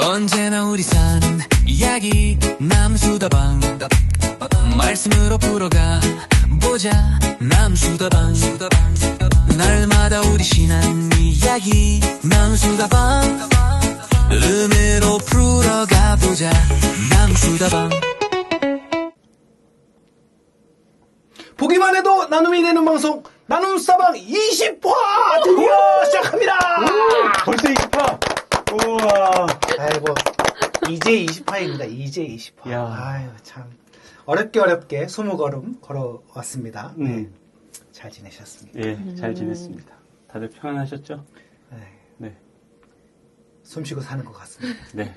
언제나 우리 사는 이야기 남수다방 말씀으로 풀어가 보자 남수다방 날마다 우리 신한 이야기 남수다방 음으로 풀어가 보자 남수다방. 보기만 해도 나눔이 되는 방송 나눔수다방 20화 드디어 시작합니다. 벌써 20화? 우와. 아이고 이제 20화입니다. 이제 20화. 야. 아유 참 어렵게 20걸음 걸어왔습니다. 네. 잘 지내셨습니까? 예, 잘 지냈습니다. 다들 평안하셨죠? 네. 숨 쉬고 사는 것 같습니다. 네.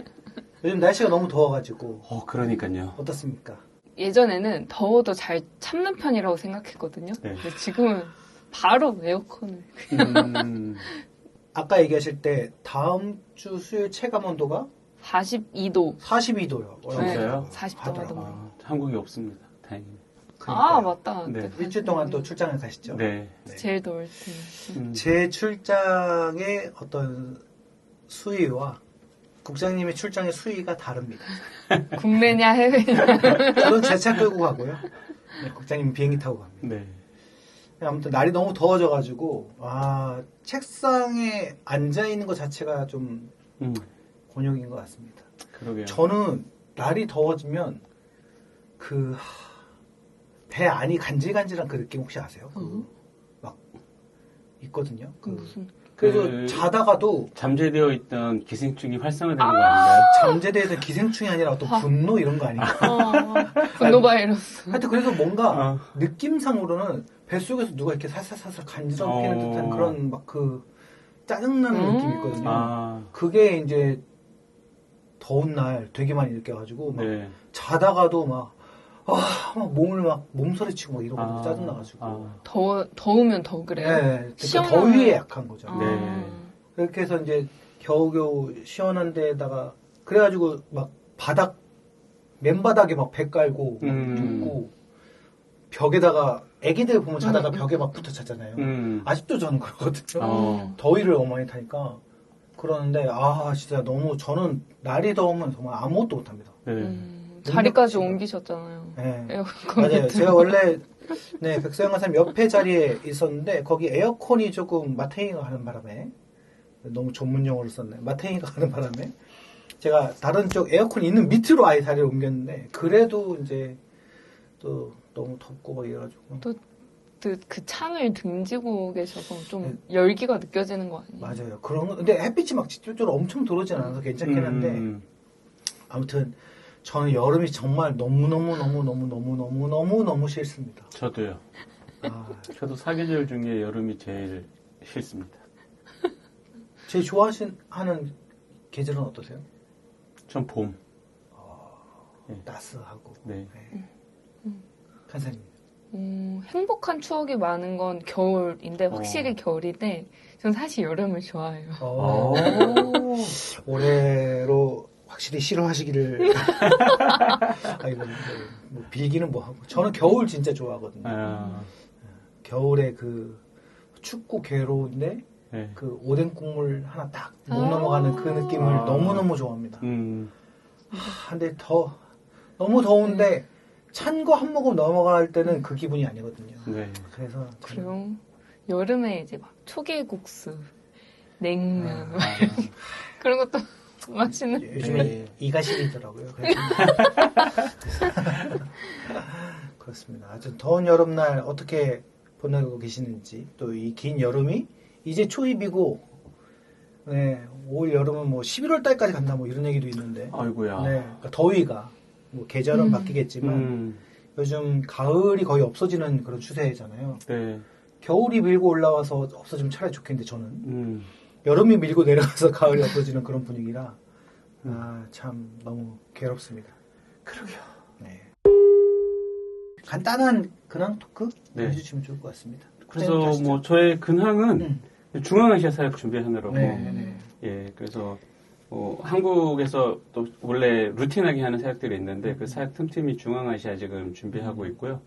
요즘 날씨가 너무 더워가지고 그러니까요. 어떻습니까? 예전에는 더워도 잘 참는 편이라고 생각했거든요. 네. 근데 지금은 바로 에어컨을. 아까 얘기하실 때 다음 주 수요일 체감 온도가 42도. 42도요. 진짜요? 40도 하더라고요. 한국에 없습니다. 다행히. 아, 맞다. 네. 일주일 동안 또 출장을 가시죠? 네. 제일 더울 때. 제 출장의 어떤 수위와 국장님의 출장의 수위가 다릅니다. 국내냐 해외냐. 저는 제 차 끌고 가고요. 네, 국장님은 비행기 타고 갑니다. 네. 아무튼 날이 너무 더워져가지고 책상에 앉아있는 것 자체가 좀 곤욕인 것 같습니다. 그러게요. 저는 날이 더워지면 배 안이 간질간질한 그 느낌 혹시 아세요? 막 있거든요. 무슨. 그래서 자다가도 잠재되어 있던 기생충이 활성화되는 거 아닌가요? 잠재되어 있던 기생충이 아니라 어떤 분노 이런 거 아닌가? 분노 바이러스. 하여튼 그래서 뭔가 느낌상으로는 뱃속에서 누가 이렇게 살살살살 간지럽히는 듯한 그런 막 짜증나는 느낌이 있거든요. 그게 이제 더운 날 되게 많이 느껴가지고 막 자다가도 막 몸을 막 몸서리치고 막 이러고 짜증나가지고 더우면 더 그래요? 네, 그러니까 더위에 약한 거죠. 네. 그렇게 해서 이제 겨우겨우 시원한 데다가 그래가지고 막 맨바닥에 막 배 깔고 눕고 벽에다가 애기들 보면 자다가 벽에 막 붙어 자잖아요. 아직도 저는 그러거든요. 더위를 어머니 타니까 그러는데 진짜 너무 저는 날이 더우면 정말 아무것도 못합니다. 자리까지 옮기셨잖아요. 네. 에어컨 맞아요. 밑으로. 제가 원래 백서영 강사님 옆에 자리에 있었는데 거기 에어컨이 조금 마탱이가 가는 바람에 너무 전문 용어를 썼네. 마탱이가 가는 바람에 제가 다른 쪽 에어컨이 있는 밑으로 아예 자리를 옮겼는데 그래도 이제 또 너무 덥고 막 이래가지고 또 그 창을 등지고 계셔서 좀 열기가 느껴지는 거 아니에요? 맞아요. 그런 거 근데 햇빛이 막 직접적으로 엄청 들어오진 않아서 괜찮긴 한데 아무튼 저는 여름이 정말 너무 싫습니다. 저도요. 저도 사계절 중에 여름이 제일 싫습니다. 제일 좋아하는 계절은 어떠세요? 전 봄. 따스하고. 네. 간사님. 행복한 추억이 많은 건 겨울인데 확실히 겨울인데 전 사실 여름을 좋아해요. 올해로 확실히 싫어하시기를. 뭐 빌기는 뭐하고. 저는 겨울 진짜 좋아하거든요. 겨울에 춥고 괴로운데 그 오뎅 국물 하나 딱 목 넘어가는 그 느낌을 너무너무 좋아합니다. 근데 너무 더운데 찬 거 한 모금 넘어갈 때는 그 기분이 아니거든요. 그래서 그리고 여름에 이제 막 초계국수, 냉면 그런 것도 맛있는. 요즘에 이가 시리더라고요. 그렇습니다. 아주 더운 여름날 어떻게 보내고 계시는지 또 이 긴 여름이 이제 초입이고 올 여름은 뭐 11월 달까지 간다 뭐 이런 얘기도 있는데 아이고야. 그러니까 더위가 뭐 계절은 바뀌겠지만 요즘 가을이 거의 없어지는 그런 추세잖아요. 겨울이 밀고 올라와서 없어지면 차라리 좋겠는데 저는 여름이 밀고 내려가서 가을이 없어지는 그런 분위기라 참 너무 괴롭습니다. 그러게요. 간단한 근황 토크 해주시면 좋을 것 같습니다. 그래서 뭐 저의 근황은 중앙아시아 사역 준비하느라고 그래서 한국에서 또 원래 루틴하게 하는 사역들이 있는데 그 사역 틈틈이 중앙아시아 지금 준비하고 있고요.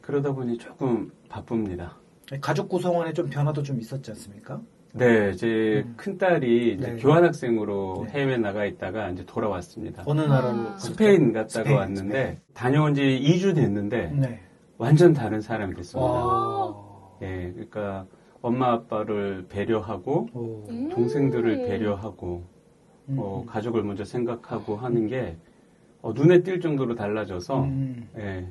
그러다 보니 조금 바쁩니다. 가족 구성원에 좀 변화도 좀 있었지 않습니까? 네, 제 큰딸이 이제 네. 교환학생으로 네. 해외 나가 있다가 이제 돌아왔습니다. 어느 나라로? 스페인 갔다가 스페인, 왔는데 다녀온 지 2주 됐는데 네. 완전 다른 사람이 됐습니다. 와. 예, 그러니까 엄마 아빠를 배려하고 오. 동생들을 배려하고 음. 가족을 먼저 생각하고 하는 게 눈에 띌 정도로 달라져서 예.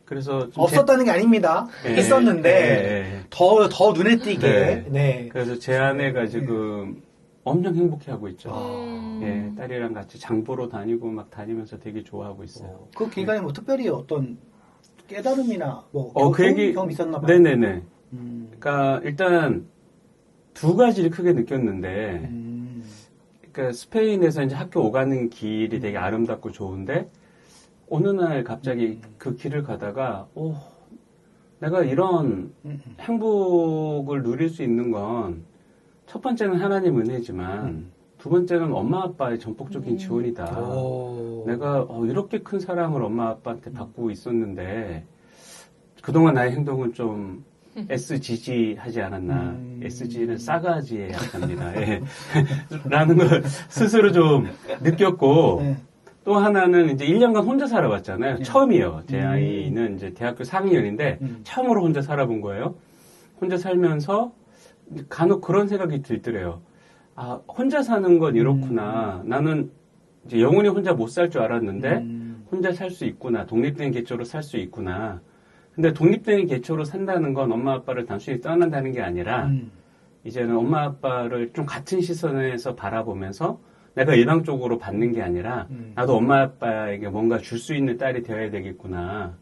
그래서 좀 없었다는 게 아닙니다. 예, 있었는데 예, 예. 더 눈에 띄게. 네. 네. 그래서 제 아내가 지금 엄청 행복해하고 있죠. 아. 예, 딸이랑 같이 장 보러 다니고 막 다니면서 되게 좋아하고 있어요. 그 기간에 뭐 특별히 어떤 깨달음이나 뭐 그 얘기 경험 있었나 봐요. 네네네. 음. 그러니까 일단 두 가지를 크게 느꼈는데, 그러니까 스페인에서 이제 학교 오가는 길이 되게 아름답고 좋은데 어느 날 갑자기 그 길을 가다가 내가 이런 행복을 누릴 수 있는 건 첫 번째는 하나님 은혜지만 두 번째는 엄마 아빠의 전폭적인 지원이다. 오. 내가 이렇게 큰 사랑을 엄마 아빠한테 받고 있었는데 그동안 나의 행동은 좀 SGG 하지 않았나. SG는 싸가지에 약합니다. 예. 라는 걸 스스로 좀 느꼈고 네. 또 하나는 이제 1년간 혼자 살아봤잖아요. 처음이에요. 제 아이는 이제 대학교 4학년인데 처음으로 혼자 살아본 거예요. 혼자 살면서 간혹 그런 생각이 들더래요. 아, 혼자 사는 건 이렇구나. 나는 이제 영원히 혼자 못 살 줄 알았는데 혼자 살 수 있구나. 독립된 개체로 살 수 있구나. 근데 독립된 개체로 산다는 건 엄마 아빠를 단순히 떠난다는 게 아니라 이제는 엄마 아빠를 좀 같은 시선에서 바라보면서 내가 일방적으로 받는 게 아니라 나도 엄마 아빠에게 뭔가 줄 수 있는 딸이 되어야 되겠구나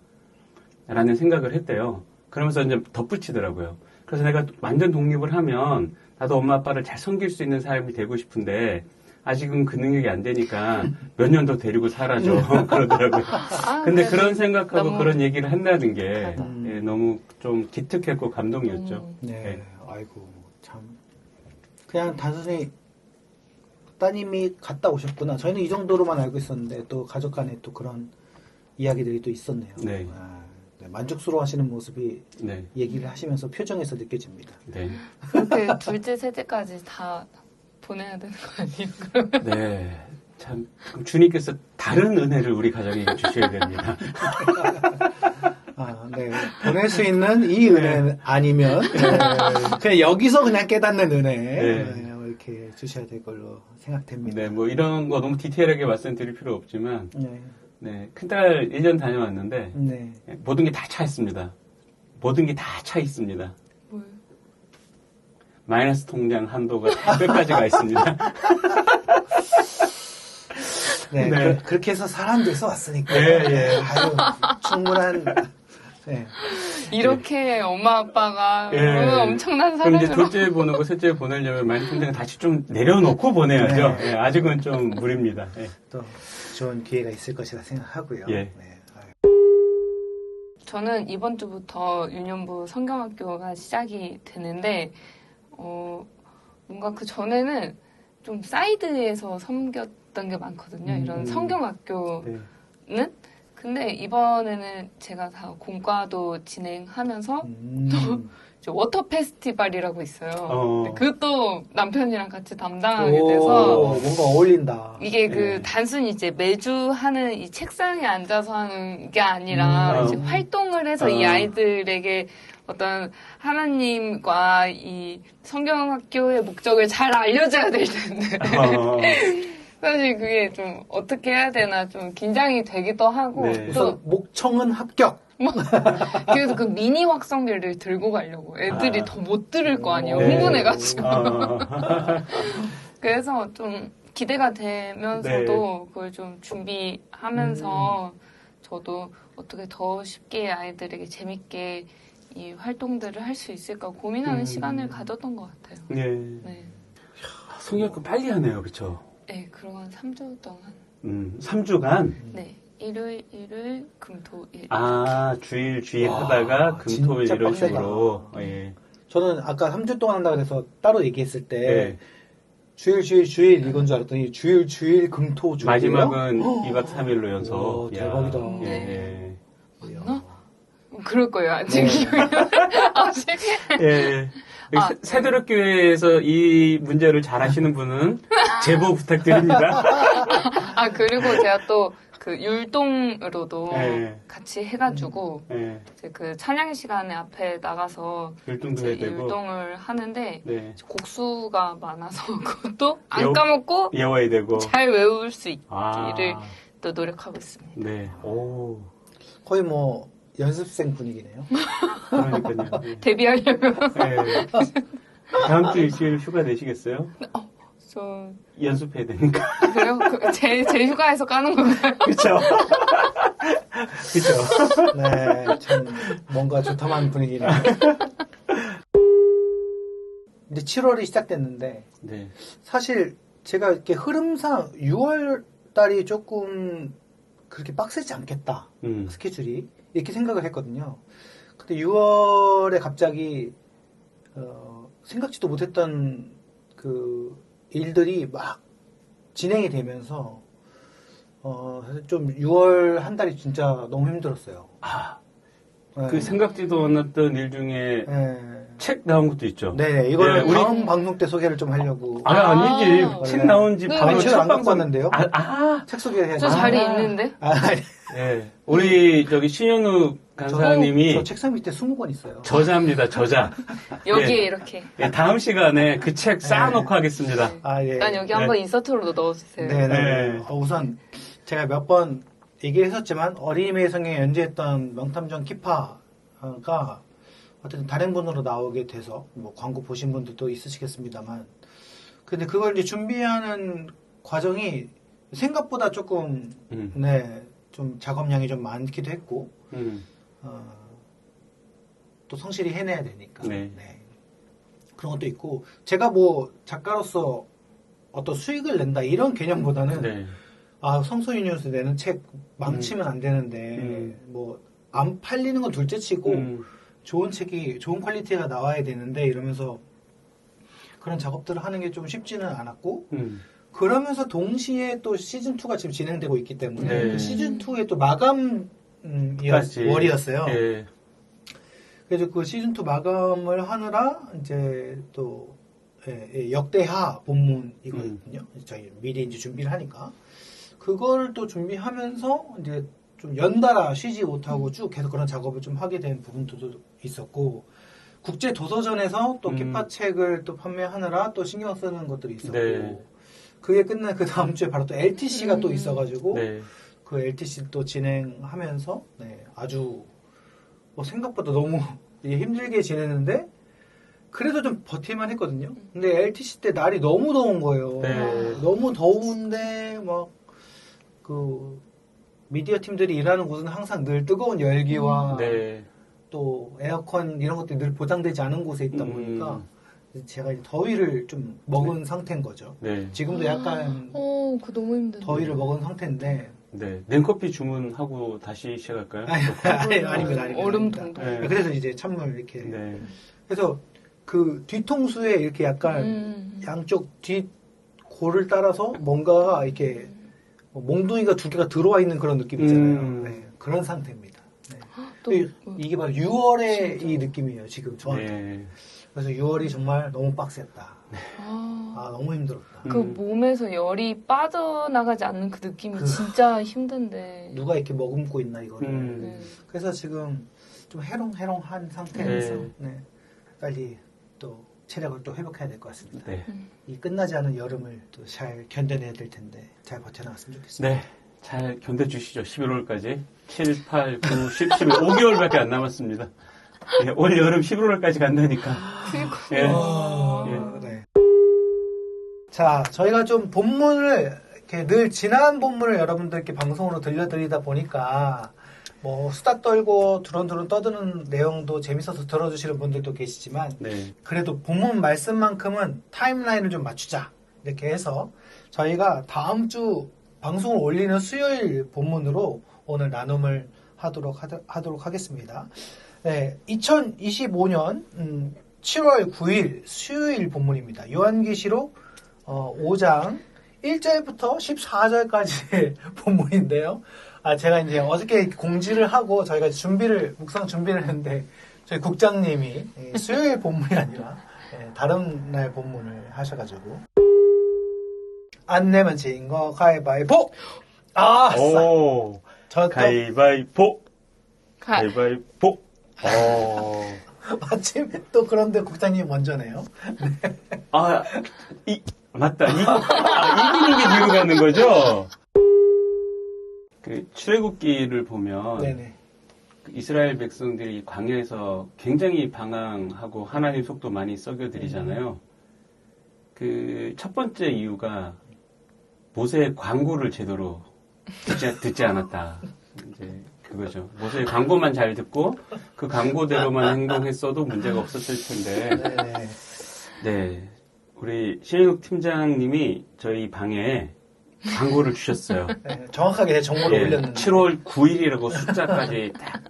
라는 생각을 했대요. 그러면서 이제 덧붙이더라고요. 그래서 내가 완전 독립을 하면 나도 엄마 아빠를 잘 섬길 수 있는 사람이 되고 싶은데 아직은 그 능력이 안 되니까 몇 년 더 데리고 살아줘 그러더라고요. 근데 그런 생각하고 너무 그런 얘기를 한다는 게 예, 너무 좀 기특했고 감동이었죠. 네. 네. 아이고 참. 그냥 단순히 따님이 갔다 오셨구나. 저희는 이 정도로만 알고 있었는데 또 가족 간에 또 그런 이야기들이 또 있었네요. 네. 네, 만족스러워하시는 모습이 네. 얘기를 하시면서 표정에서 느껴집니다. 네. 그렇게 둘째, 셋째까지 다 보내야 되는 거 아니에요? 네. 참, 주님께서 다른 은혜를 우리 가정에게 주셔야 됩니다. 네. 보낼 수 있는 이 은혜 아니면 그냥 여기서 그냥 깨닫는 은혜 네. 이렇게 주셔야 될 걸로 생각됩니다. 네, 뭐 이런 거 너무 디테일하게 말씀드릴 필요 없지만, 네. 네. 큰딸 1년 다녀왔는데, 네. 모든 게 다 차 있습니다. 모든 게 다 차 있습니다. 뭘. 마이너스 통장 한도가 다 끝까지 가 있습니다. 네, 네. 그렇게 해서 사람들서 왔으니까. 네, 예. 아유, 충분한. 네. 이렇게 엄마 아빠가 예. 엄청난 그럼 이제 사랑으로 둘째 보내고 셋째 보내려면 마이너스 통장을 다시 좀 내려놓고 보내야죠. 네. 예, 아직은 좀 무리입니다. 예. 또 좋은 기회가 있을 것이라 생각하고요. 예. 네. 아유. 저는 이번 주부터 유년부 성경학교가 시작이 되는데 뭔가 그 전에는 좀 사이드에서 섬겼던 게 많거든요. 이런 성경학교는. 네. 근데 이번에는 제가 다 공과도 진행하면서 또 이제 워터 페스티벌이라고 있어요. 근데 그것도 남편이랑 같이 담당하게 돼서 뭔가 어울린다. 이게 그 네. 단순히 이제 매주 하는 이 책상에 앉아서 하는 게 아니라 이제 활동을 해서 이 아이들에게 어떤 하나님과 이 성경학교의 목적을 잘 알려줘야 될 텐데 사실 그게 좀 어떻게 해야 되나 좀 긴장이 되기도 하고 네. 또 우선 목청은 합격. 그래서 그 미니 확성기를 들고 가려고 애들이 더 못 들을 거 아니에요. 네. 흥분해가지고 그래서 좀 기대가 되면서도 그걸 좀 준비하면서 저도 어떻게 더 쉽게 아이들에게 재밌게 이 활동들을 할 수 있을까 고민하는 시간을 가졌던 것 같아요. 네. 네. 성경학교 빨리 하네요. 그쵸? 네, 그동안 3주 동안. 3주간? 네. 일요일, 금토일. 주일 하다가 금토일 진짜 이런 빡세다. 식으로. 예. 저는 아까 3주 동안 한다고 해서 따로 얘기했을 때 네. 주일 이건 줄 알았더니 주일 금토 주일 마지막은 2박 3일로 연속. 오, 대박이다. 예. 맞나? 그럴 거예요. 아직 기억이 아직. 예. 새도록교회에서 이 문제를 잘 하시는 분은 제보 부탁드립니다. 그리고 제가 또 그 율동으로도 네. 같이 해가지고 네. 이제 그 찬양 시간에 앞에 나가서 율동도 이제 해야 되고. 율동을 하는데 네. 곡수가 많아서 그것도 안 외워- 까먹고 외워야 되고. 잘 외울 수 있기를 아. 또 노력하고 있습니다. 네. 오. 거의 뭐 연습생 분위기네요. 그러니까요. 네. 데뷔하려면 네. 다음 주 일주일 휴가 내시겠어요? 저 연습해야 되니까. 그래요? 제 휴가에서 까는 건가요? 그쵸? 그쵸? 네, 참 뭔가 좋다만 분위기네요. 이제 7월이 시작됐는데 네. 사실 제가 이렇게 흐름상 6월 달이 조금 그렇게 빡세지 않겠다 스케줄이 이렇게 생각을 했거든요. 근데 6월에 갑자기 생각지도 못했던 그 일들이 막 진행이 되면서 좀 6월 한 달이 진짜 너무 힘들었어요. 네. 그 생각지도 않았던 일 중에 네. 책 나온 것도 있죠. 네, 이걸 네, 다음 방송 때 소개를 좀 하려고. 아니지. 아. 책 나온 지 네. 바로 책을 첫 안 갖고 방송. 왔는데요? 책 소개해야죠. 저 자리 있는데? 아니, 네. 우리 저기 신현우 간사님이 저 책상 밑에 20권 있어요. 저자입니다. 저자. 여기에 예. 이렇게. 예, 다음 시간에 그 책 쌓아놓고 하겠습니다. 아, 예. 일단 여기 한번 인서트로 넣어주세요. 네네. 네. 우선 제가 몇 번 얘기를 했었지만 어린이의 성에 연재했던 명탐정 키파가 어쨌든 단행본으로 나오게 돼서 뭐 광고 보신 분들도 있으시겠습니다만 근데 그걸 이제 준비하는 과정이 생각보다 조금 네, 좀 작업량이 좀 많기도 했고 또 성실히 해내야 되니까 네. 네. 그런 것도 있고 제가 뭐 작가로서 어떤 수익을 낸다 이런 개념보다는 네. 성소유 뉴스 내는 책 망치면 안 되는데 뭐 안 팔리는 건 둘째치고 좋은 책이 좋은 퀄리티가 나와야 되는데 이러면서 그런 작업들을 하는 게 좀 쉽지는 않았고 그러면서 동시에 또 시즌2가 지금 진행되고 있기 때문에 네. 그 시즌2의 또 마감 까지. 월이었어요. 예. 그래서 그 시즌2 마감을 하느라 이제 또 역대하 본문이거든요. 저희 미리 이제 준비를 하니까. 그걸 또 준비하면서 이제 좀 연달아 쉬지 못하고 쭉 계속 그런 작업을 좀 하게 된 부분도 있었고, 국제 도서전에서 또 키파 책을 또 판매하느라 또 신경 쓰는 것들이 있었고, 네. 그게 끝난 그 다음 주에 바로 또 LTC가 또 있어가지고, 네. 그 LTC 또 진행하면서, 네, 아주 뭐 생각보다 너무 힘들게 지내는데, 그래도 좀 버틸만 했거든요. 근데 LTC 때 날이 너무 더운 거예요. 네. 너무 더운데, 미디어 팀들이 일하는 곳은 항상 늘 뜨거운 열기와 네. 또 에어컨 이런 것들이 늘 보장되지 않은 곳에 있다 보니까 제가 이제 더위를 좀 먹은 상태인 거죠. 네. 지금도 약간 그거 너무 힘든데. 더위를 먹은 상태인데. 네. 냉커피 주문하고 다시 시작할까요? 아닙니다. 얼음 아닙니다. 동동. 네. 그래서 이제 찬물 이렇게. 네. 그래서 그 뒤통수에 이렇게 약간 양쪽 뒷골을 따라서 뭔가 이렇게 몽둥이가 두 개가 들어와 있는 그런 느낌 있잖아요. 네, 그런 상태입니다. 네. 또 이게 바로 6월의 이 느낌이에요, 지금 저한테. 네. 그래서 6월이 정말 너무 빡셌다. 아, 너무 힘들었다. 그 몸에서 열이 빠져나가지 않는 그 느낌이 진짜 힘든데. 누가 이렇게 머금고 있나, 이거를. 네. 그래서 지금 좀 해롱해롱한 상태에서 네. 네, 빨리 또 체력을 또 회복해야 될 것 같습니다. 네. 이 끝나지 않은 여름을 또 잘 견뎌내야 될 텐데 잘 버텨나갔으면 좋겠습니다. 네. 잘 견뎌주시죠. 11월까지. 7, 8, 9, 10, 11, 5개월밖에 안 남았습니다. 예, 올 여름 11월까지 간다니까. 예. 네. 자, 저희가 좀 본문을 이렇게 늘 지난 본문을 여러분들께 방송으로 들려드리다 보니까 뭐 수다 떨고 두런두런 떠드는 내용도 재밌어서 들어주시는 분들도 계시지만 네. 그래도 본문 말씀만큼은 타임라인을 좀 맞추자 이렇게 해서 저희가 다음 주 방송을 올리는 수요일 본문으로 오늘 나눔을 하도록 하겠습니다. 네, 2025년 7월 9일 수요일 본문입니다. 요한계시록 5장 1절부터 14절까지의 본문인데요. 제가 이제 어저께 공지를 하고 저희가 묵상 준비를 했는데 저희 국장님이 수요일 본문이 아니라 네, 다른 날 본문을 하셔가지고 안 내면 지인 거 가위바위보. 아, 오, 저 가위바위보. 가위바위보. 마침 또 그런데 국장님 먼저네요. 아, 맞다. 이기는 게 뒤로 가는 거죠? 그 출애굽기를 보면 네네. 그 이스라엘 백성들이 광야에서 굉장히 방황하고 하나님 속도 많이 썩여드리잖아요. 그 첫 번째 이유가 모세의 광고를 제대로 듣지 않았다. 이제 그거죠. 모세의 광고만 잘 듣고 그 광고대로만 행동했어도 문제가 없었을 텐데. 네네. 네. 우리 신현욱 팀장님이 저희 방에 광고를 주셨어요. 네, 정확하게 제 정보를 올렸는데 7월 9일이라고 숫자까지 딱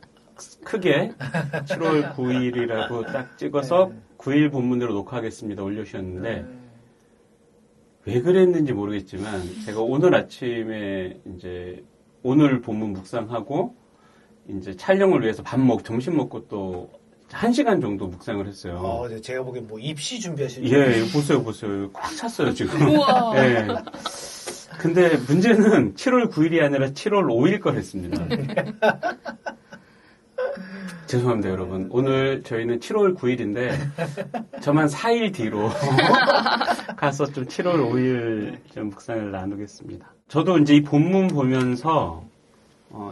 크게 7월 9일이라고 딱 찍어서 9일 본문으로 녹화하겠습니다 올려주셨는데 왜 그랬는지 모르겠지만 제가 오늘 아침에 이제 오늘 본문 묵상하고 이제 촬영을 위해서 점심 먹고 또 1시간 정도 묵상을 했어요. 네, 제가 보기엔 뭐 입시 준비하시는 예, 보세요. 꽉 찼어요, 지금. 우와. 예. 근데 문제는 7월 9일이 아니라 7월 5일 걸 했습니다. 죄송합니다, 여러분. 오늘 저희는 7월 9일인데, 저만 4일 뒤로 가서 좀 7월 5일 좀 묵상을 나누겠습니다. 저도 이제 이 본문 보면서,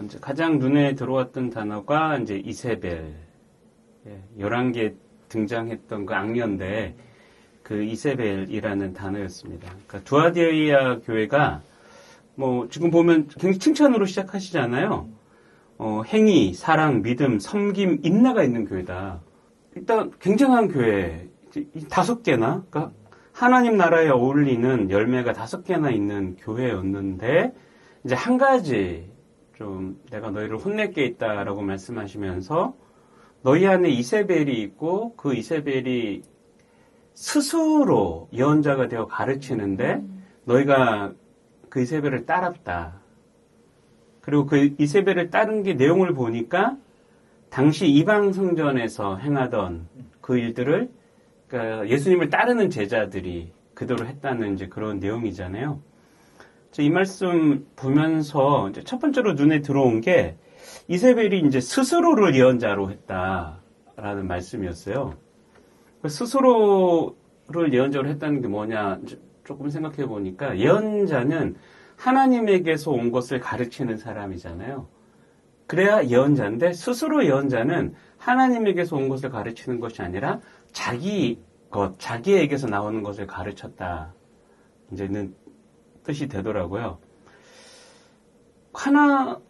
이제 가장 눈에 들어왔던 단어가 이제 이세벨. 11개 등장했던 그 악년대, 그 이세벨이라는 단어였습니다. 그러니까 두아디아 교회가 뭐 지금 보면 굉장히 칭찬으로 시작하시잖아요. 행위, 사랑, 믿음, 섬김, 인내가 있는 교회다. 일단 굉장한 교회, 5개나, 그러니까 하나님 나라에 어울리는 열매가 5개나 있는 교회였는데 이제 한 가지 좀 내가 너희를 혼낼 게 있다라고 말씀하시면서 너희 안에 이세벨이 있고 그 이세벨이 스스로 예언자가 되어 가르치는데 너희가 그 이세벨을 따랐다. 그리고 그 이세벨을 따른 게 내용을 보니까 당시 이방 성전에서 행하던 그 일들을 그러니까 예수님을 따르는 제자들이 그대로 했다는 이제 그런 내용이잖아요. 이 말씀 보면서 이제 첫 번째로 눈에 들어온 게 이세벨이 이제 스스로를 예언자로 했다라는 말씀이었어요. 스스로를 예언자로 했다는 게 뭐냐 조금 생각해 보니까 예언자는 하나님에게서 온 것을 가르치는 사람이잖아요. 그래야 예언자인데 스스로 예언자는 하나님에게서 온 것을 가르치는 것이 아니라 자기에게서 나오는 것을 가르쳤다. 이제는 뜻이 되더라고요. 하나님의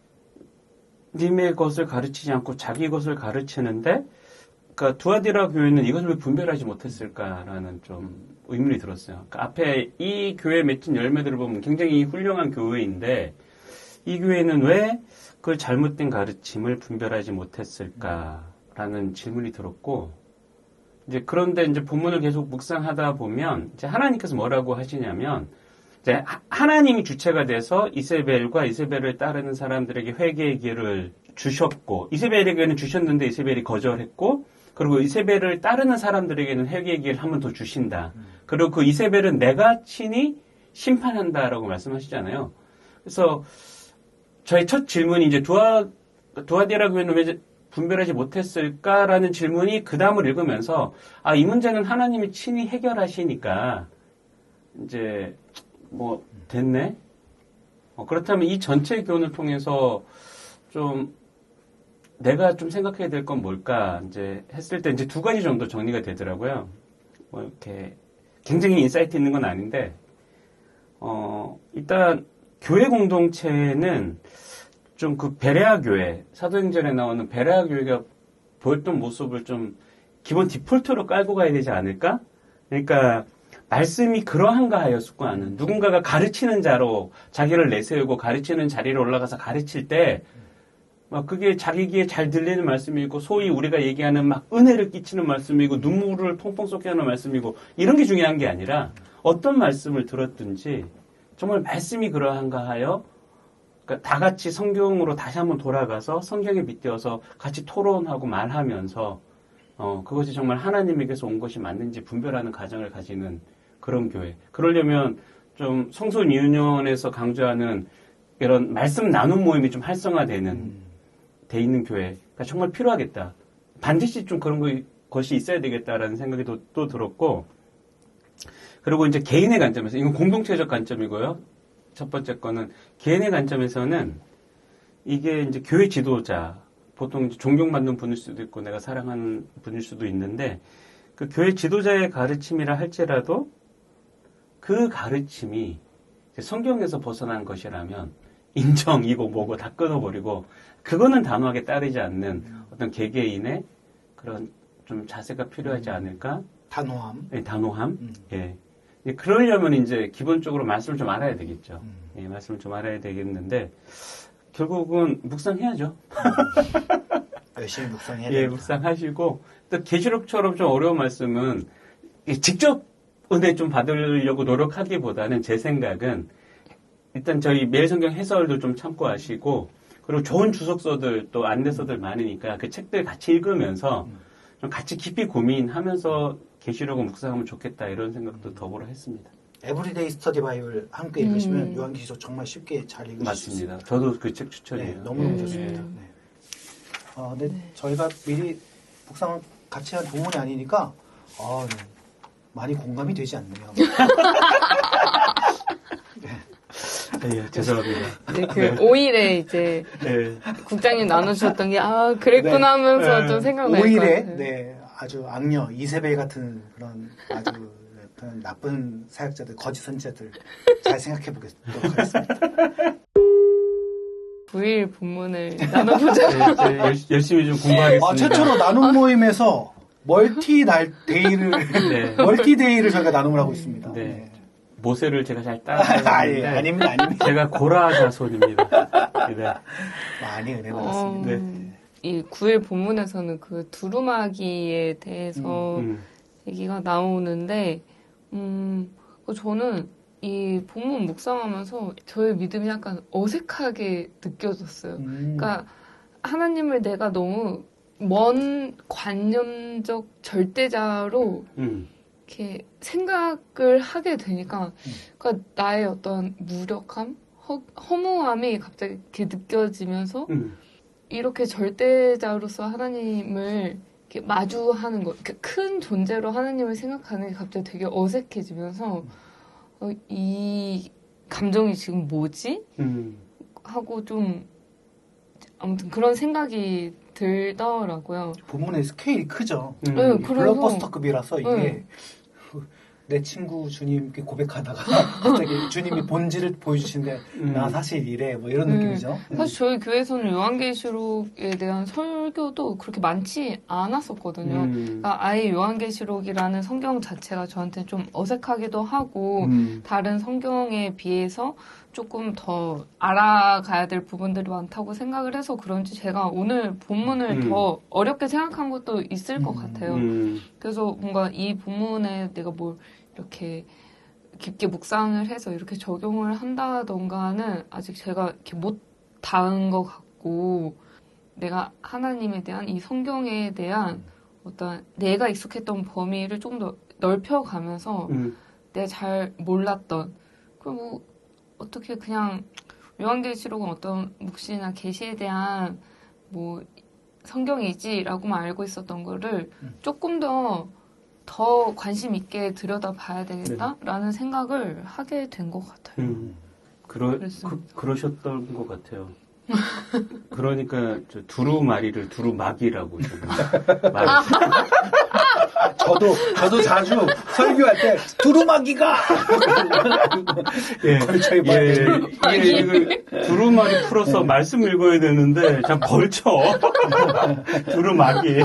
것을 가르치지 않고 자기 것을 가르치는데 그러니까 두아디라 교회는 이것을 왜 분별하지 못했을까라는 좀 의문이 들었어요. 그러니까 앞에 이 교회에 맺힌 열매들을 보면 굉장히 훌륭한 교회인데 이 교회는 왜 그 잘못된 가르침을 분별하지 못했을까라는 질문이 들었고 이제 그런데 이제 본문을 계속 묵상하다 보면 이제 하나님께서 뭐라고 하시냐면 이제 하나님이 주체가 돼서 이세벨과 이세벨을 따르는 사람들에게 회개의 기회를 주셨고 이세벨에게는 주셨는데 이세벨이 거절했고 그리고 이세벨을 따르는 사람들에게는 회개의 기회를 한 번 더 주신다. 그리고 그 이세벨은 내가 친히 심판한다라고 말씀하시잖아요. 그래서 저희 첫 질문이 이제 두아디라 교회는 왜 분별하지 못했을까라는 질문이 그 다음을 읽으면서 이 문제는 하나님이 친히 해결하시니까 이제 뭐 됐네. 그렇다면 이 전체 교훈을 통해서 좀 내가 좀 생각해야 될 건 뭘까 이제 했을 때 이제 2가지 정도 정리가 되더라고요. 뭐 이렇게 굉장히 인사이트 있는 건 아닌데 일단 교회 공동체는 좀 그 베레아 교회 사도행전에 나오는 베레아 교회가 보였던 모습을 좀 기본 디폴트로 깔고 가야 되지 않을까? 그러니까 말씀이 그러한가 하였을까는 누군가가 가르치는 자로 자기를 내세우고 가르치는 자리로 올라가서 가르칠 때 막 그게 자기 귀에 잘 들리는 말씀이고 소위 우리가 얘기하는 막 은혜를 끼치는 말씀이고 눈물을 펑펑 쏟게 하는 말씀이고 이런 게 중요한 게 아니라 어떤 말씀을 들었든지 정말 말씀이 그러한가 하여 그러니까 다 같이 성경으로 다시 한번 돌아가서 성경에 빗대어서 같이 토론하고 말하면서 그것이 정말 하나님에게서 온 것이 맞는지 분별하는 가정을 가지는 그런 교회. 그러려면 좀 성소 유년에서 강조하는 이런 말씀 나눔 모임이 좀 활성화되는 돼 있는 교회가 정말 필요하겠다. 반드시 좀 그런 것이 있어야 되겠다라는 생각이 또 들었고, 그리고 이제 개인의 관점에서 이건 공동체적 관점이고요. 첫 번째 거는 개인의 관점에서는 이게 이제 교회 지도자, 보통 이제 존경받는 분일 수도 있고 내가 사랑하는 분일 수도 있는데, 그 교회 지도자의 가르침이라 할지라도 그 가르침이 성경에서 벗어난 것이라면 인정이고 뭐고 다 끊어버리고 그거는 단호하게 따르지 않는 어떤 개개인의 그런 좀 자세가 필요하지 않을까? 단호함. 네, 단호함. 예. 그러려면 이제 기본적으로 말씀을 좀 알아야 되겠죠. 예, 말씀을 좀 알아야 되겠는데 결국은 묵상해야죠. 열심히 묵상해야 예, 됩니다. 묵상하시고 또 계시록처럼 좀 어려운 말씀은 직접 은혜 좀 받으려고 노력하기보다는 제 생각은 일단 저희 매일 성경 해설도 좀 참고하시고 그리고 좋은 주석서들 또 안내서들 많으니까 그 책들 같이 읽으면서 좀 같이 깊이 고민하면서 계시록을 묵상하면 좋겠다 이런 생각도 더불어 했습니다. 에브리데이 스터디 바이블 함께 읽으시면 요한계시록 정말 쉽게 잘 읽으실 수 있습니다. 맞습니다. 저도 그 책 추천해요. 네, 너무너무 좋습니다. 네. 근데 저희가 미리 묵상 같이 한 동문이 아니니까 네. 많이 공감이 되지 않네요. 예, 죄송합니다. 네, 그 5일에 이제 네. 국장님 나눠주셨던 게 그랬구나 네. 하면서 좀 생각날 것 5일에 같아요. 네, 아주 악녀 이세벨 같은 그런 아주 어떤 나쁜 사역자들, 거짓 선지자들 잘 생각해 보도록 하겠습니다. 9일 본문을 나눠보자. 네, 열심히 좀 공부하겠습니다. 최초로 나눔 모임에서 멀티데이를 네. 멀티데이를 저희가 나눔을 하고 있습니다. 네. 모세를 제가 잘 따라하는데 아닙니다. 제가 고라 자손입니다. 네. 많이 은혜 받았습니다. 네. 이 9일 본문에서는 그 두루마기에 대해서 얘기가 나오는데, 저는 이 본문 묵상하면서 저의 믿음이 약간 어색하게 느껴졌어요. 그러니까 하나님을 내가 너무 먼 관념적 절대자로 이렇게 생각을 하게 되니까, 그러니까 나의 어떤 무력함, 허무함이 갑자기 이렇게 느껴지면서 이렇게 절대자로서 하나님을 이렇게 마주하는 것, 이렇게 큰 존재로 하나님을 생각하는 게 갑자기 되게 어색해지면서 이 감정이 지금 뭐지? 하고 좀 아무튼 그런 생각이 들더라고요. 본문의 스케일이 크죠. 네, 그래서 블록버스터급이라서 이게 내 친구 주님께 고백하다가 갑자기 주님이 본질을 보여주신데 나 사실 이래 뭐 이런 느낌이죠. 사실 저희 교회에서는 요한계시록에 대한 설교도 그렇게 많지 않았었거든요. 그러니까 아예 요한계시록이라는 성경 자체가 저한테 좀 어색하기도 하고 다른 성경에 비해서 조금 더 알아가야 될 부분들이 많다고 생각을 해서 그런지 제가 오늘 본문을 더 어렵게 생각한 것도 있을 것 같아요. 그래서 뭔가 이 본문에 내가 뭘 이렇게 깊게 묵상을 해서 이렇게 적용을 한다던가는 아직 제가 이렇게 못 닿은 것 같고, 내가 하나님에 대한 이 성경에 대한 어떤 내가 익숙했던 범위를 좀 더 넓혀가면서 내가 잘 몰랐던, 그리고 어떻게 그냥 요한계시록은 어떤 묵시나 계시에 대한 뭐 성경이지라고만 알고 있었던 거를 조금 더 관심 있게 들여다봐야 되겠다라는 생각을 하게 된 것 같아요. 그러셨던 것 같아요. 그러니까 저 두루마리를 두루마기라고 저도 자주 설교할 때 두루마기가 걸쳐 입어야 두루마리 풀어서 말씀 읽어야 되는데 참 걸쳐. 두루마기.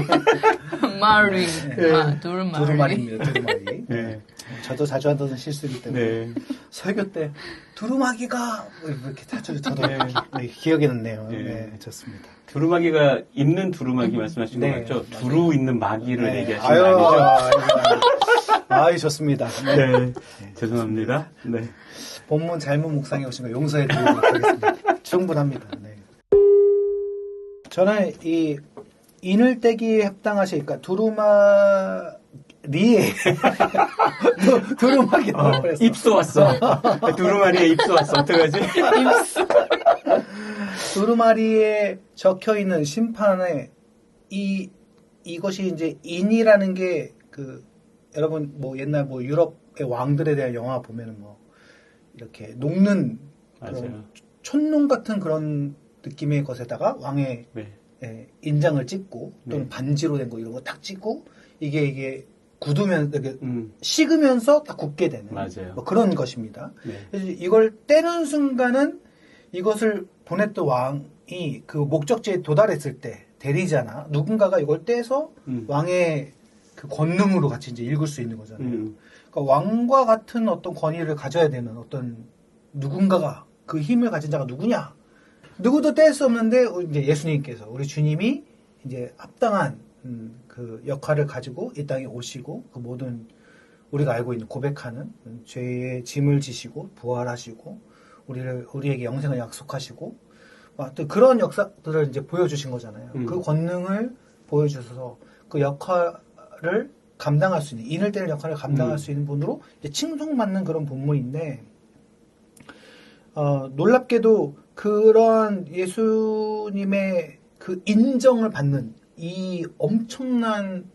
마리. 두루마리입니다. 두루마리. 네. 저도 자주 하던 실수이기 때문에 네. 설교 때 두루마기가 이렇게 자주 저도 기억에 났네요. 네, 좋습니다. 두루마기가 있는 두루마기 말씀하신 거 맞죠? 두루 있는 마기를 얘기하신 아유, 거 아니죠? 아유, 좋습니다. 네. 죄송합니다. 네. 본문 잘못 묵상해 오신 거 용서해 드리도록 하겠습니다. 충분합니다. 네. 저는 이 이늘대기에 해당하실, 그러니까 두루마리에 두루마리 입수 왔어. 두루마리에 입수 왔어. 어떡하지? 두루마리에 적혀 있는 심판에 이것이 이제 인이라는 게 여러분 뭐 옛날 뭐 유럽의 왕들에 대한 영화 보면은 뭐 이렇게 녹는 그런 촌농 같은 그런 느낌의 것에다가 왕의 인장을 찍고 또는 반지로 된 거 이런 거 딱 찍고 이게 굳으면 이렇게 식으면서 딱 굳게 되는 뭐 그런 것입니다. 그래서 이걸 떼는 순간은 이것을 보냈던 왕이 그 목적지에 도달했을 때 대리자나 누군가가 이걸 떼서 왕의 그 권능으로 같이 이제 읽을 수 있는 거잖아요. 그러니까 왕과 같은 어떤 권위를 가져야 되는 어떤 누군가가 그 힘을 가진 자가 누구냐? 누구도 뗄 수 없는데 이제 예수님께서 우리 주님이 이제 합당한 그 역할을 가지고 이 땅에 오시고 그 모든 우리가 알고 있는 고백하는 죄의 짐을 지시고 부활하시고 우리에게 영생을 약속하시고 또 그런 역사들을 이제 보여주신 거잖아요. 그 권능을 보여주셔서 그 역할을 감당할 수 있는 인을 떼는 역할을 감당할 수 있는 분으로 이제 칭송받는 그런 본문인데 놀랍게도 그런 예수님의 그 인정을 받는 이 엄청난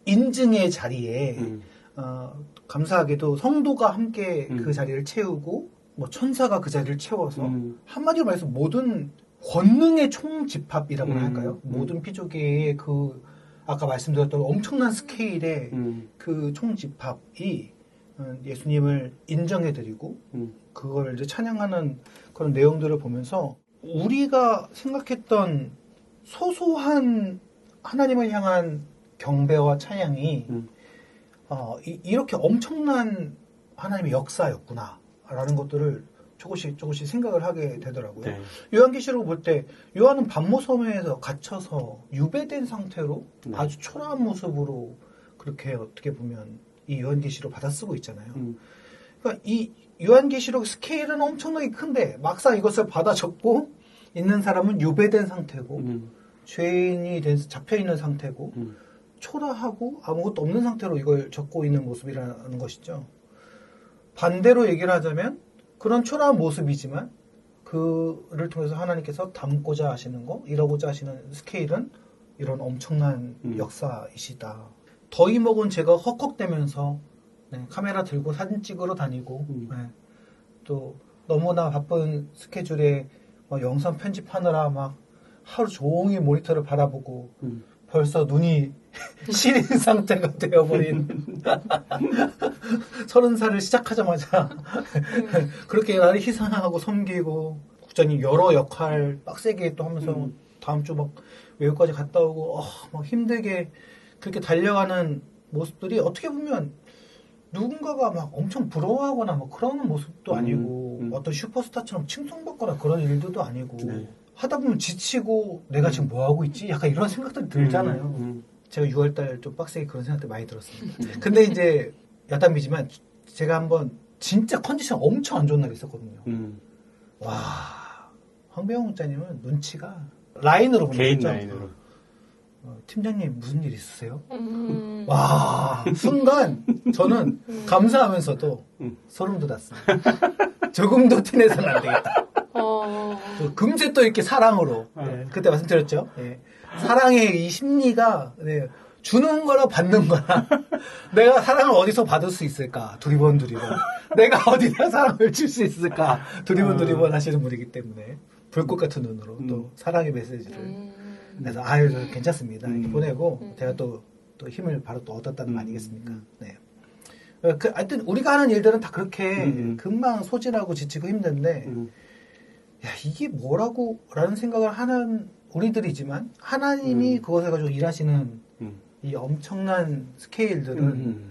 인증의 자리에 감사하게도 성도가 함께 그 자리를 채우고 뭐 천사가 그 자리를 채워서 한마디로 말해서 모든 권능의 총집합이라고 할까요? 모든 피조계의 그 아까 말씀드렸던 엄청난 스케일의 그 총집합이 예수님을 인정해드리고 그걸 이제 찬양하는 그런 내용들을 보면서 우리가 생각했던 소소한 하나님을 향한 경배와 찬양이 이렇게 엄청난 하나님의 역사였구나라는 것들을 조금씩 생각을 하게 되더라고요. 네. 요한계시록 볼 때 요한은 반모섬에서 갇혀서 유배된 상태로 아주 초라한 모습으로 그렇게 어떻게 보면 이 요한계시록 받아 쓰고 있잖아요. 그러니까 이 요한계시록 스케일은 엄청나게 큰데 막상 이것을 받아 적고 있는 사람은 유배된 상태고 죄인이 잡혀 있는 상태고 초라하고 아무것도 없는 상태로 이걸 적고 있는 모습이라는 것이죠. 반대로 얘기를 하자면 그런 초라한 모습이지만 그를 통해서 하나님께서 담고자 하시는 거, 이루고자 하시는 스케일은 이런 엄청난 역사이시다. 더위 먹은 제가 헉헉대면서 카메라 들고 사진 찍으러 다니고 또 너무나 바쁜 스케줄에 영상 편집하느라 막 하루 종일 모니터를 바라보고 벌써 눈이 시린 상태가 되어버린 30살을 시작하자마자 그렇게 나를 희생하고 섬기고 국장님 여러 역할 빡세게 또 하면서 다음 주 막 외국까지 갔다 오고 막 힘들게 그렇게 달려가는 모습들이 어떻게 보면 누군가가 막 엄청 부러워하거나 뭐 그러는 모습도 아니고 어떤 슈퍼스타처럼 칭송받거나 그런 일들도 아니고 하다 보면 지치고 내가 지금 뭐 하고 있지? 약간 이런 생각들이 들잖아요. 제가 6월달 좀 빡세게 그런 생각들 많이 들었습니다. 근데 이제 여담이지만 제가 한번 진짜 컨디션 엄청 안 좋은 날이 있었거든요. 와, 황배영 목자님은 눈치가 라인으로 보내죠. 개인 라인으로. 팀장님 무슨 일 있으세요? 와, 순간 저는 감사하면서도 소름 돋았습니다. 조금도 티내서는 안 되겠다. 금세 또 이렇게 사랑으로 그때 말씀드렸죠. 사랑의 이 심리가 주는 거나 받는 거나 내가 사랑을 어디서 받을 수 있을까 두리번 내가 어디다 사랑을 줄 수 있을까 두리번 하시는 분이기 때문에 불꽃 같은 눈으로 또 사랑의 메시지를 그래서 아유 괜찮습니다 이렇게 보내고 제가 또 힘을 바로 또 얻었다는 거 아니겠습니까? 네. 하여튼 우리가 하는 일들은 다 그렇게 금방 소진하고 지치고 힘든데 야 이게 뭐라고 라는 생각을 하는 우리들이지만 하나님이 그것을 가지고 일하시는 이 엄청난 스케일들은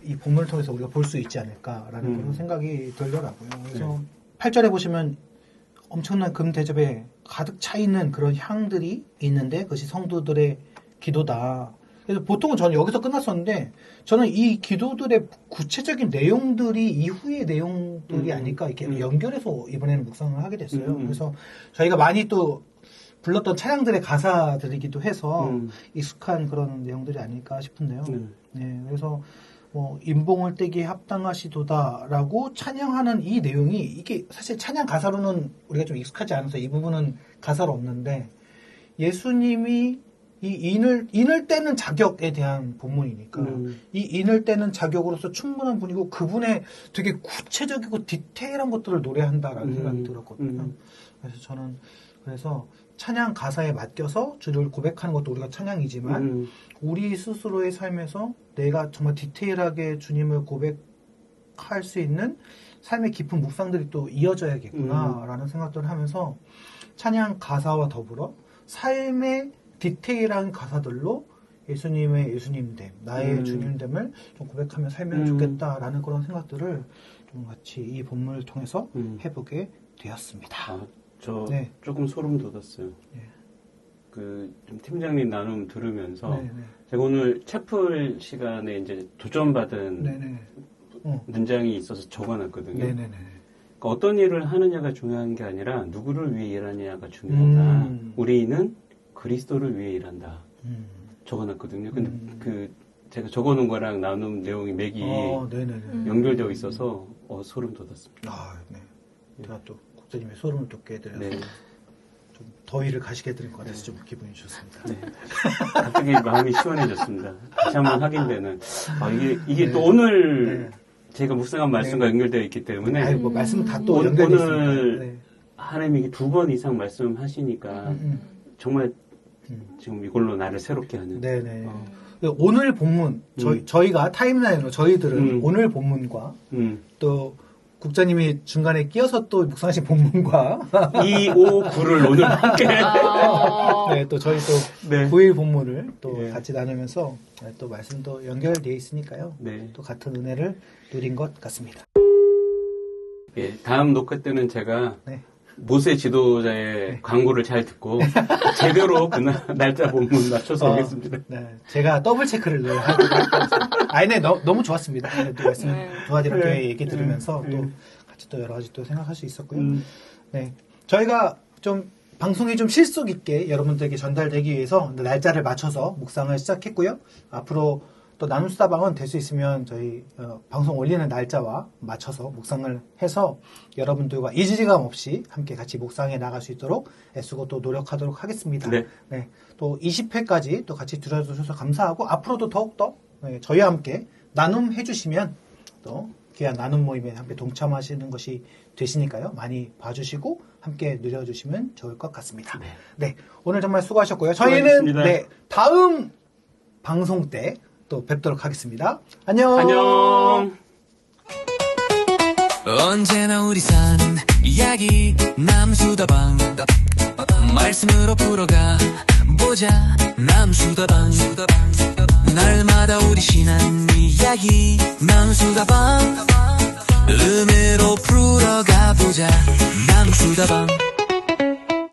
이 본문을 통해서 우리가 볼 수 있지 않을까라는 그런 생각이 들더라고요. 그래서 8절에 보시면 엄청난 금 대접에 가득 차 있는 그런 향들이 있는데 그것이 성도들의 기도다. 그래서 보통은 저는 여기서 끝났었는데 저는 이 기도들의 구체적인 내용들이 이후의 내용들이 아닐까 이렇게 연결해서 이번에는 묵상을 하게 됐어요. 그래서 저희가 많이 또 불렀던 찬양들의 가사들이기도 해서 익숙한 그런 내용들이 아닐까 싶은데요. 네, 그래서 뭐 인봉을 떼기에 합당하시도다라고 찬양하는 이 내용이 이게 사실 찬양 가사로는 우리가 좀 익숙하지 않아서 이 부분은 가사로 없는데 예수님이 이 인을 떼는 자격에 대한 본문이니까 이 인을 떼는 자격으로서 충분한 분이고 그분의 되게 구체적이고 디테일한 것들을 노래한다라는 생각이 들었거든요. 그래서 저는 찬양 가사에 맡겨서 주를 고백하는 것도 우리가 찬양이지만 우리 스스로의 삶에서 내가 정말 디테일하게 주님을 고백할 수 있는 삶의 깊은 묵상들이 또 이어져야겠구나라는 생각들을 하면서 찬양 가사와 더불어 삶의 디테일한 가사들로 예수님의 예수님됨, 나의 주님됨을 좀 고백하며 살면 좋겠다라는 그런 생각들을 좀 같이 이 본문을 통해서 해보게 되었습니다. 저 네. 조금 소름 돋았어요. 네. 좀 팀장님 나눔 들으면서 네네. 제가 오늘 채플 시간에 이제 도전받은 문장이 있어서 적어놨거든요. 네네네. 그러니까 어떤 일을 하느냐가 중요한 게 아니라 누구를 위해 일하느냐가 중요하다. 우리는 그리스도를 위해 일한다. 적어놨거든요. 근데 제가 적어놓은 거랑 나눔 내용이 맥이 연결되어 있어서 소름 돋았습니다. 아, 네. 제가 또 국장님의 소름을 돋게 해드려서 네. 좀 더위를 가시게 해드린 것 같아서 좀 기분이 좋습니다. 네. 갑자기 마음이 시원해졌습니다. 다시 한번 확인되는. 이게 또 오늘 제가 묵상한 말씀과 연결되어 있기 때문에. 뭐 말씀은 다 또 연결되어 있습니다. 오늘 하나님이 2번 이상 말씀하시니까 정말 지금 이걸로 나를 새롭게 하는. 네네. 오늘 본문, 저희가 타임라인으로 저희들은 오늘 본문과 또 국장님이 중간에 끼어서 또 묵상하신 본문과 2, 5, 9를 오늘 함께 네, 또 저희 또 9일 본문을 또 같이 나누면서 또 말씀도 연결되어 있으니까요. 네. 또 같은 은혜를 누린 것 같습니다. 예, 다음 녹화 때는 제가 모세 지도자의 광고를 잘 듣고 제대로 그 날짜 본문 맞춰서 오겠습니다. 네, 제가 더블 체크를 하도록 하겠습니다. 네, 너무 좋았습니다. 또 말씀 도와드린 교회 얘기 들으면서 또 같이 또 여러 가지 또 생각할 수 있었고요. 네, 저희가 좀 방송이 좀 실속 있게 여러분들에게 전달되기 위해서 날짜를 맞춰서 묵상을 시작했고요. 앞으로 또 나눔수다방은 될 수 있으면 저희 방송 올리는 날짜와 맞춰서 묵상을 해서 여러분들과 이질감 없이 함께 같이 묵상해 나갈 수 있도록 애쓰고 또 노력하도록 하겠습니다. 네. 또 20회까지 또 같이 들어주셔서 감사하고 앞으로도 더욱더 저희와 함께 나눔해 주시면 또 귀한 나눔 모임에 함께 동참하시는 것이 되시니까요. 많이 봐주시고 함께 누려주시면 좋을 것 같습니다. 네. 오늘 정말 수고하셨고요. 저희는 다음 방송 때 또 뵙도록 하겠습니다. 안녕. 안녕. 언제나 우리 사는 이야기 남수다방 말씀으로 풀어가 보자 남수다방 날마다 우리 신앙 이야기 남수다방 음으로 풀어가 보자 남수다방